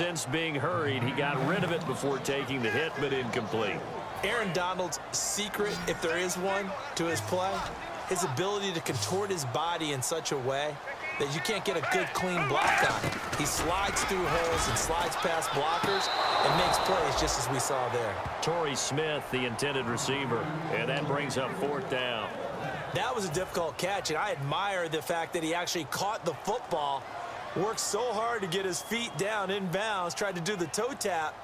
sense being hurried. He got rid of it before taking the hit, but incomplete. Aaron Donald's secret, if there is one, to his play, his ability to contort his body in such a way that you can't get a good, clean block on it. He slides through holes and slides past blockers and makes plays just as we saw there. Torrey Smith, the intended receiver, and that brings up 4th down. That was a difficult catch, and I admire the fact that he actually caught the football, worked so hard to get his feet down inbounds, tried to do the toe tap.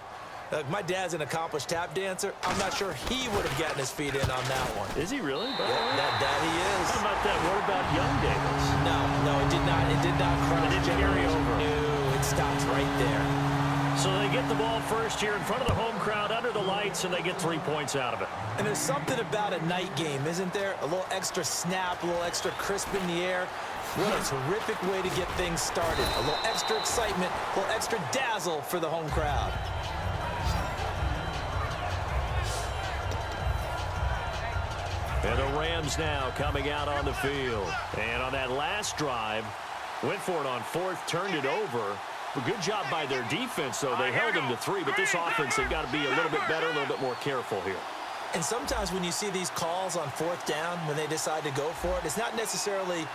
My dad's an accomplished tap dancer. I'm not sure he would have gotten his feet in on that one. Is he really? Yeah, that he is. How about that? What about young Davis? No, it did not. It did not cross. It didn't carry over. No, it stops right there. So they get the ball first here in front of the home crowd under the lights, and they get 3 points out of it. And there's something about a night game, isn't there? A little extra snap, a little extra crisp in the air. What a terrific way to get things started. A little extra excitement, a little extra dazzle for the home crowd. And the Rams now coming out on the field. And on that last drive, went for it on 4th, turned it over. A good job by their defense, though. They held them to 3, but this offense, they've got to be a little bit better, a little bit more careful here. And sometimes when you see these calls on 4th down, when they decide to go for it, it's not necessarily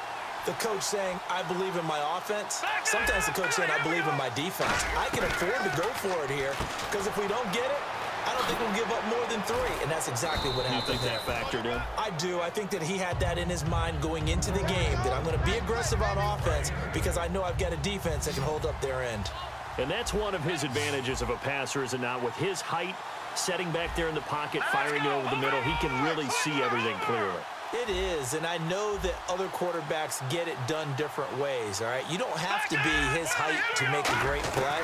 the coach saying, I believe in my offense. Sometimes the coach saying, I believe in my defense. I can afford to go for it here, because if we don't get it, I don't think we'll give up more than 3, and that's exactly what happened. You think that factored in? I do. I think that he had that in his mind going into the game, that I'm going to be aggressive on offense because I know I've got a defense that can hold up their end. And that's one of his advantages of a passer, is it not? With his height, setting back there in the pocket, firing it over the middle, he can really see everything clearly. It is, and I know that other quarterbacks get it done different ways, all right? You don't have to be his height to make a great play.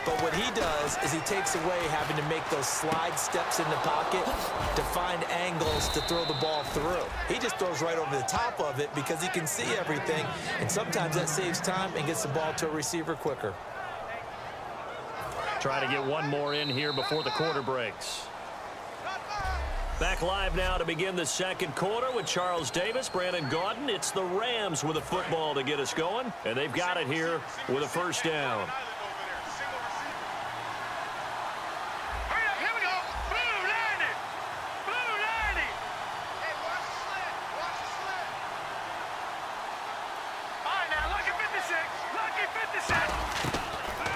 But what he does is he takes away having to make those slide steps in the pocket to find angles to throw the ball through. He just throws right over the top of it because he can see everything, and sometimes that saves time and gets the ball to a receiver quicker. Try to get one more in here before the quarter breaks. Back live now to begin the second quarter with Charles Davis, Brandon Gaudin. It's the Rams with a football to get us going, and they've got it here with a 1st down.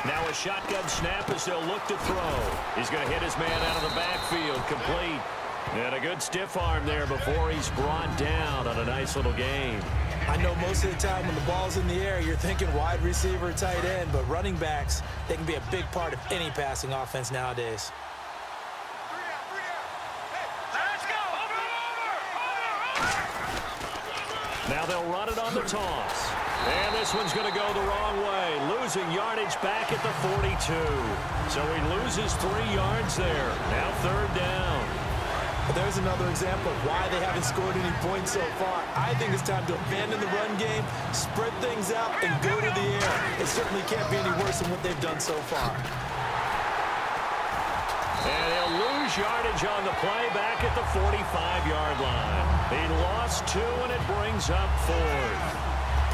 Now a shotgun snap as they'll look to throw. He's going to hit his man out of the backfield, complete. And a good stiff arm there before he's brought down on a nice little gain. I know most of the time when the ball's in the air, you're thinking wide receiver, tight end, but running backs, they can be a big part of any passing offense nowadays. Now they'll run it on the toss. And this one's going to go the wrong way, losing yardage back at the 42. So he loses 3 yards there. Now 3rd down. There's another example of why they haven't scored any points so far. I think it's time to abandon the run game, spread things out, and go to the air. It certainly can't be any worse than what they've done so far. And he'll lose yardage on the play back at the 45-yard line. He lost 2, and it brings up 4th.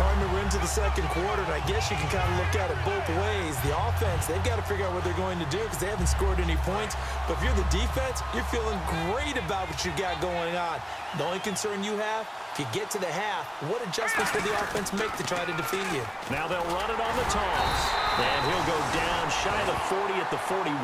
Partner, we're into the second quarter, and I guess you can kind of look at it both ways. The offense, they've got to figure out what they're going to do because they haven't scored any points. But if you're the defense, you're feeling great about what you got going on. The only concern you have, if you get to the half, what adjustments will the offense make to try to defeat you? Now they'll run it on the toss. And he'll go down shy of the 40 at the 41.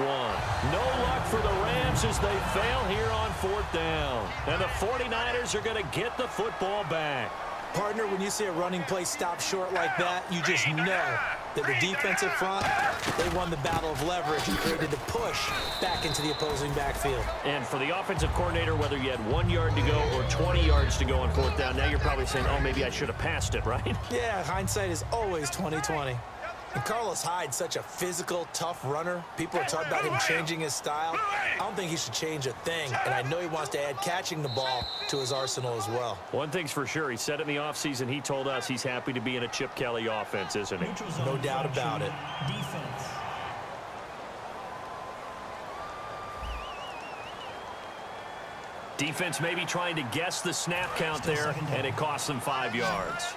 No luck for the Rams as they fail here on 4th down. And the 49ers are going to get the football back. Partner, when you see a running play stop short like that, you just know that the defensive front, they won the battle of leverage and created the push back into the opposing backfield. And for the offensive coordinator, whether you had 1 yard to go or 20 yards to go on 4th down, now you're probably saying, oh, maybe I should have passed it, right? Yeah, hindsight is always 20/20. And Carlos Hyde's such a physical, tough runner. People are talking about him changing his style. I don't think he should change a thing, and I know he wants to add catching the ball to his arsenal as well. One thing's for sure, he said in the offseason, he told us he's happy to be in a Chip Kelly offense, isn't he? No doubt about it. Defense. Defense maybe trying to guess the snap count there, and it costs them 5 yards.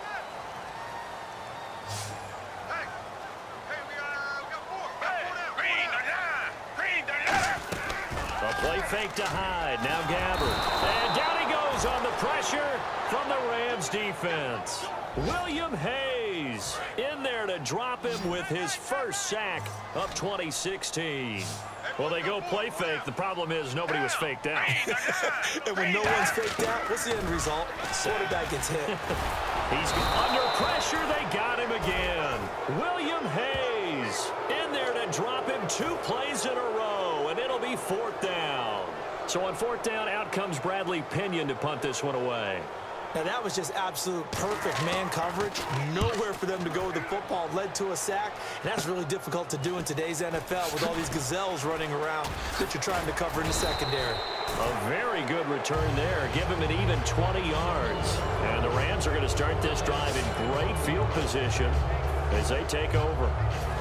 They fake to Hyde. Now Gabbard. And down he goes on the pressure from the Rams defense. William Hayes in there to drop him with his first sack of 2016. Well, they go play fake. The problem is nobody was faked out. And when no one's faked out, what's the end result? Quarterback gets hit. He's under pressure. They got him again. William Hayes in there to drop him 2 plays in a row, and it'll be 4th down. So on 4th down, out comes Bradley Pinion to punt this one away. Now, that was just absolute perfect man coverage. Nowhere for them to go with the football. Led to a sack, and that's really difficult to do in today's NFL with all these gazelles running around that you're trying to cover in the secondary. A very good return there. Give him an even 20 yards. And the Rams are going to start this drive in great field position as they take over.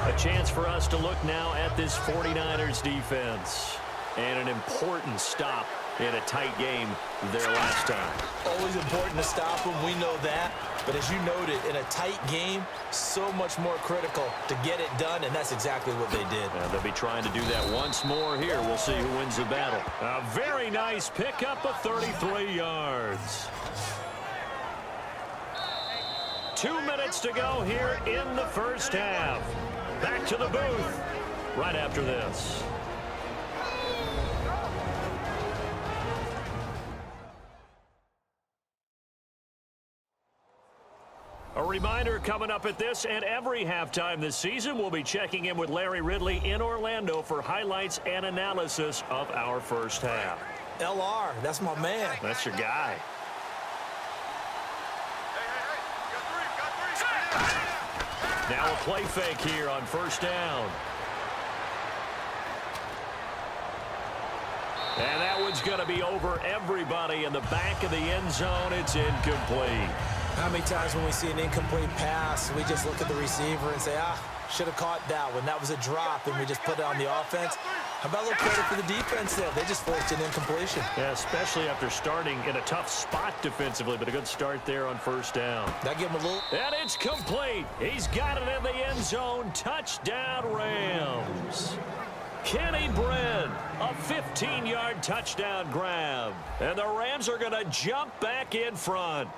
A chance for us to look now at this 49ers defense. And an important stop in a tight game there last time. Always important to stop them. We know that. But as you noted, in a tight game, so much more critical to get it done, and that's exactly what they did. And they'll be trying to do that once more here. We'll see who wins the battle. A very nice pickup of 33 yards. 2 minutes to go here in the first half. Back to the booth right after this. A reminder coming up at this and every halftime this season, we'll be checking in with Larry Ridley in Orlando for highlights and analysis of our first half. LR, that's my man. That's your guy. Now a play fake here on 1st down. And that one's going to be over everybody in the back of the end zone. It's incomplete. How many times when we see an incomplete pass, we just look at the receiver and say, should have caught that one. That was a drop, and we just put it on the offense. How about a little credit for the defense there? They just forced an incompletion. Yeah, especially after starting in a tough spot defensively, but a good start there on 1st down. That gave him a little. And it's complete. He's got it in the end zone. Touchdown, Rams. Kenny Brin, a 15-yard touchdown grab. And the Rams are going to jump back in front.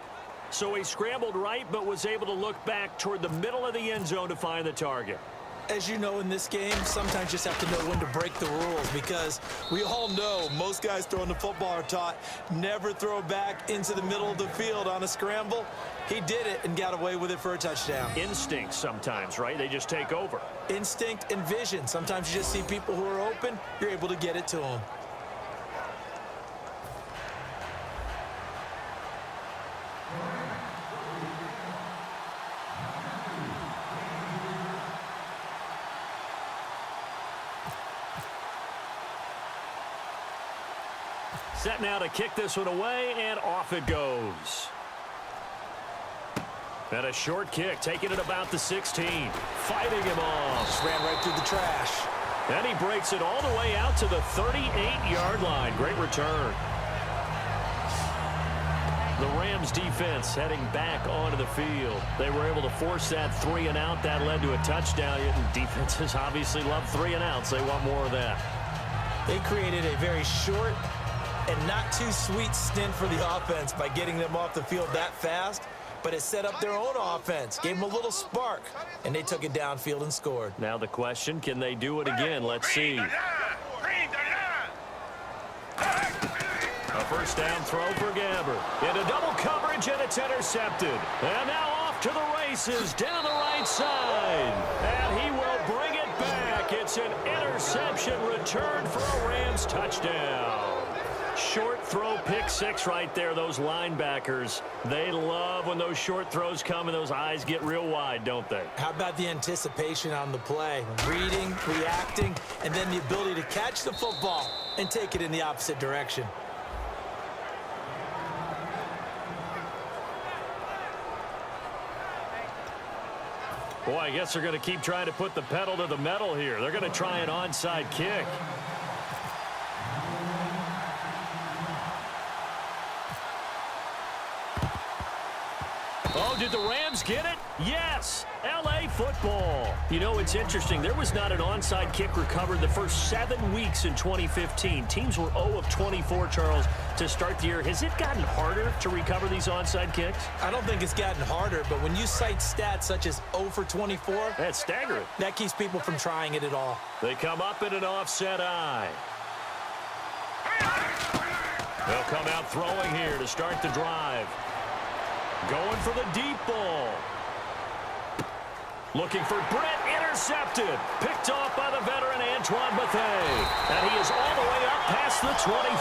So he scrambled right, but was able to look back toward the middle of the end zone to find the target. As you know, in this game, sometimes you just have to know when to break the rules, because we all know most guys throwing the football are taught never throw back into the middle of the field on a scramble. He did it and got away with it for a touchdown. Instinct sometimes, right? They just take over. Instinct and vision. Sometimes you just see people who are open, you're able to get it to them. Set now to kick this one away, and off it goes. And a short kick, taking it about the 16. Fighting him off. Just ran right through the trash. And he breaks it all the way out to the 38-yard line. Great return. The Rams defense heading back onto the field. They were able to force that 3 and out. That led to a touchdown. Defenses obviously love 3 and outs. They want more of that. They created a very short and not too sweet stint for the offense by getting them off the field that fast, but it set up their own offense, gave them a little spark, and they took it downfield and scored. Now the question, can they do it again? Let's see. A 1st down throw for Gabbard. Into double coverage, and it's intercepted. And now off to the races down the right side. And he will bring it back. It's an interception return for a Rams touchdown. Short throw, pick 6 right there. Those linebackers, they love when those short throws come and those eyes get real wide, don't they? How about the anticipation on the play? Reading, reacting, and then the ability to catch the football and take it in the opposite direction. Boy, I guess they're going to keep trying to put the pedal to the metal here. They're going to try an onside kick. Oh, did the Rams get it? Yes. L.A. football. You know, it's interesting. There was not an onside kick recovered the first 7 weeks in 2015. Teams were 0 of 24, Charles, to start the year. Has it gotten harder to recover these onside kicks? I don't think it's gotten harder, but when you cite stats such as 0 for 24, that's staggering. That keeps people from trying it at all. They come up in an offset eye. They'll come out throwing here to start the drive. Going for the deep ball. Looking for Brett, intercepted. Picked off by the veteran Antoine Bethea. And he is all the way up past the 25.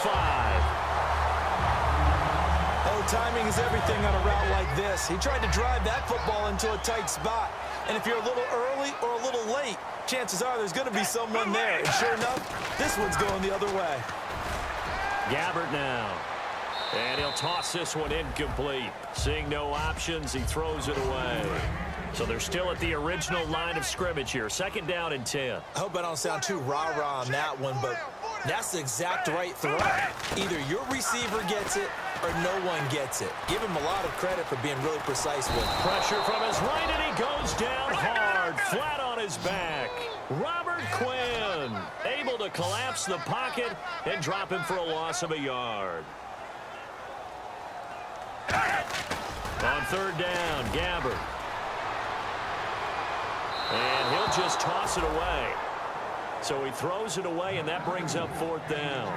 Oh, timing is everything on a route like this. He tried to drive that football into a tight spot. And if you're a little early or a little late, chances are there's going to be someone there. And sure enough, this one's going the other way. Gabbert now. And he'll toss this one incomplete. Seeing no options, he throws it away. So they're still at the original line of scrimmage here. 2nd down and 10. I hope I don't sound too rah-rah on that one, but that's the exact right throw. Either your receiver gets it or no one gets it. Give him a lot of credit for being really precise with it. Pressure from his right, and he goes down hard, flat on his back. Robert Quinn able to collapse the pocket and drop him for a loss of a yard. On 3rd down, Gabbert. And he'll just toss it away. So he throws it away, and that brings up 4th down.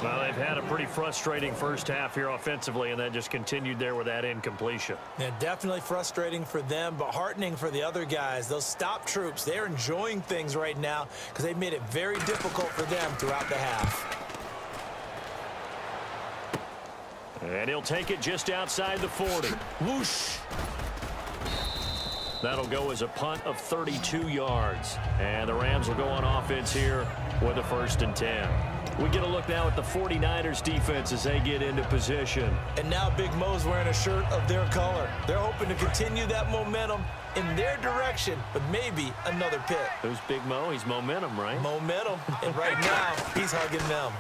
Well, they've had a pretty frustrating first half here offensively, and that just continued there with that incompletion. Yeah, definitely frustrating for them, but heartening for the other guys. Those stop troops, they're enjoying things right now because they've made it very difficult for them throughout the half. And he'll take it just outside the 40. Whoosh. That'll go as a punt of 32 yards. And the Rams will go on offense here with a 1st and 10. We get a look now at the 49ers defense as they get into position. And now Big Mo's wearing a shirt of their color. They're hoping to continue that momentum in their direction, but maybe another pick. Who's Big Mo? He's momentum, right? Momentum. And right now, he's hugging them.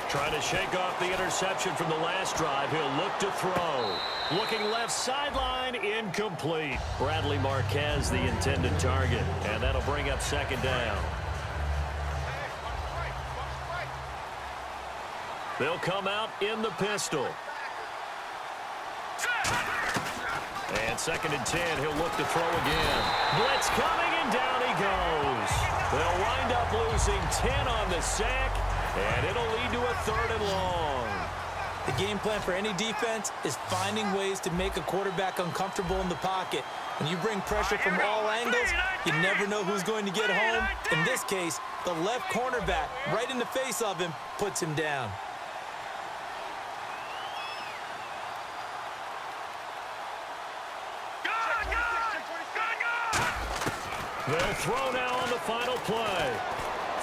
Trying to shake off the interception from the last drive. He'll look to throw. Looking left sideline, incomplete. Bradley Marquez, the intended target. And that'll bring up 2nd down. They'll come out in the pistol. And 2nd and 10, he'll look to throw again. Blitz coming, and down he goes. They'll wind up losing 10 on the sack. And it'll lead to a 3rd and long. The game plan for any defense is finding ways to make a quarterback uncomfortable in the pocket. When you bring pressure from all angles, you never know who's going to get home. In this case, the left cornerback, right in the face of him, puts him down. They'll throw now on the final play.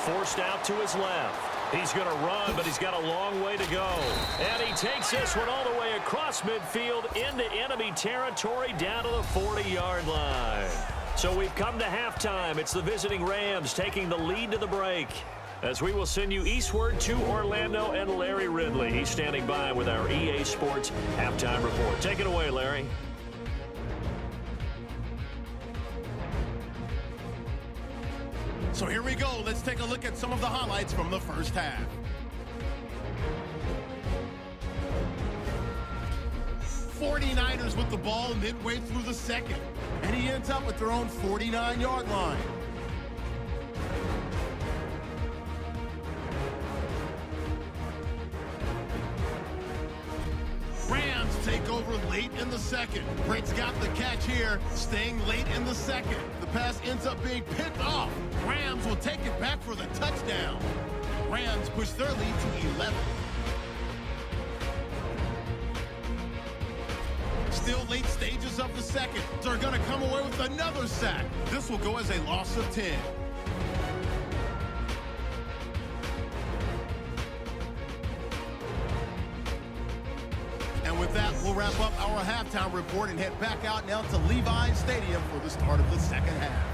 Forced out to his left. He's going to run, but he's got a long way to go. And he takes this one all the way across midfield into enemy territory down to the 40-yard line. So we've come to halftime. It's the visiting Rams taking the lead to the break. As we will send you eastward to Orlando and Larry Ridley. He's standing by with our EA Sports halftime report. Take it away, Larry. So here we go. Let's take a look at some of the highlights from the first half. '49ers with the ball midway through the second. And he ends up at their own 49-yard line. Rams take over late in the second. Brett's got the catch here, staying late in the second. The pass ends up being picked off. Rams will take it back for the touchdown. Rams push their lead to 11. Still late stages of the second. They're going to come away with another sack. This will go as a loss of 10. And with that, we'll wrap up our halftime report and head back out now to Levi's Stadium for the start of the second half.